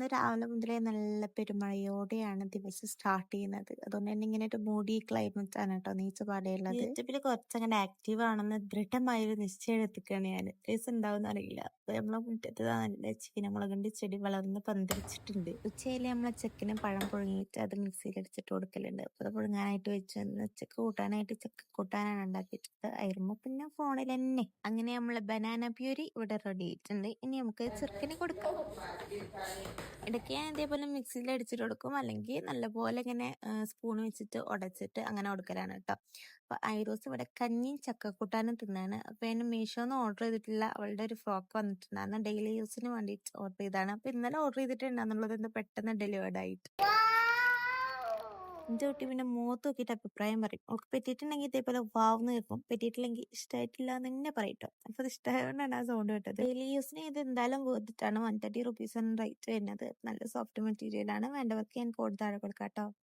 ഇന്ന് രാവിലെ മുതലേ നല്ല പെരുമഴയോടെയാണ് ദിവസം സ്റ്റാർട്ട് ചെയ്യുന്നത്. അതുകൊണ്ട് തന്നെ ഇങ്ങനെ ഒരു മൂഡി ക്ലൈമറ്റ് ആണ് കേട്ടോ നീച്ചപാടെയുള്ളത്. യൂട്യൂബിൽ കുറച്ചങ്ങനെ ആക്റ്റീവ് ആണെന്ന് ദൃഢമായൊരു നിശ്ചയം എത്തിക്കുകയാണ് ഞാൻ. ദിവസം ഉണ്ടാവുന്ന അറിയില്ല. അപ്പൊ നമ്മളെ മുറ്റത്ത് നല്ല ചീനമുളകിന്റെ ചെടി വളർന്ന് പന്തലിച്ചിട്ടുണ്ട്. ഉച്ചയില് നമ്മളെ ചെക്കന് പഴം പുഴുങ്ങിയിട്ട് അത് മിക്സിയിൽ അടിച്ചിട്ട് കൊടുക്കലുണ്ട്. അപ്പൊ അത് പുഴുങ്ങാനായിട്ട് വെച്ച് ഉച്ചക്ക് കൂട്ടാനായിട്ട് ചക്ക കൂട്ടാനാണ് ഉണ്ടാക്കിയിട്ടത്. ആയിരുന്നു പിന്നെ ഫോണിൽ തന്നെ. അങ്ങനെ നമ്മളെ ബനാന പ്യൂരി ഇവിടെ റെഡി ആയിട്ടുണ്ട്. ഇനി നമുക്ക് ചെറുക്കന് കൊടുക്കാം. ഇടയ്ക്ക് ഞാൻ ഇതേപോലെ മിക്സിയിൽ അടിച്ചിട്ട് കൊടുക്കും, അല്ലെങ്കിൽ നല്ലപോലെ ഇങ്ങനെ സ്പൂൺ വെച്ചിട്ട് ഉടച്ചിട്ട് അങ്ങനെ കൊടുക്കലാണ് കേട്ടോ. അപ്പൊ ഐറോസ് ഇവിടെ കഞ്ഞിയും ചക്കക്കൂട്ടാനും തിന്നാണ്. അപ്പൊ ഞാൻ മീഷോന്ന് ഓർഡർ ചെയ്തിട്ടില്ല, അവളുടെ ഒരു ഫ്രോക്ക് വന്നിട്ടുണ്ടായിരുന്നു, ഡെയിലി യൂസിന് വേണ്ടിയിട്ട് ഓർഡർ ചെയ്താണ്. അപ്പൊ ഇന്നലെ ഓർഡർ ചെയ്തിട്ടുണ്ടാന്നുള്ളത് ഇന്ന് പെട്ടെന്ന് ഡെലിവേർഡ് ആയിട്ട്. എന്റെ കുട്ടി പിന്നെ മുഖത്ത് നോക്കിയിട്ട് അഭിപ്രായം പറയും. അവൾക്ക് പറ്റിയിട്ടുണ്ടെങ്കിൽ ഇതേപോലെ വാവെന്ന് കേൾക്കും, പറ്റിയിട്ടില്ലെങ്കിൽ ഇഷ്ടമായിട്ടില്ല എന്ന് തന്നെ പറയട്ടോ. അപ്പൊ അത് ഇഷ്ടമായതുകൊണ്ടാണ് ആ സൗണ്ട് കേട്ടത്. ഡെയിലി യൂസിന് ഇത് എന്തായാലും വേർതിട്ടാണ്. 130 റുപ്പീസാണ് റേറ്റ് വരുന്നത്. നല്ല സോഫ്റ്റ് മെറ്റീരിയൽ ആണ്. വേണ്ടവർക്ക് ഞാൻ കോഡ് താഴെ കൊടുക്കാം കേട്ടോ.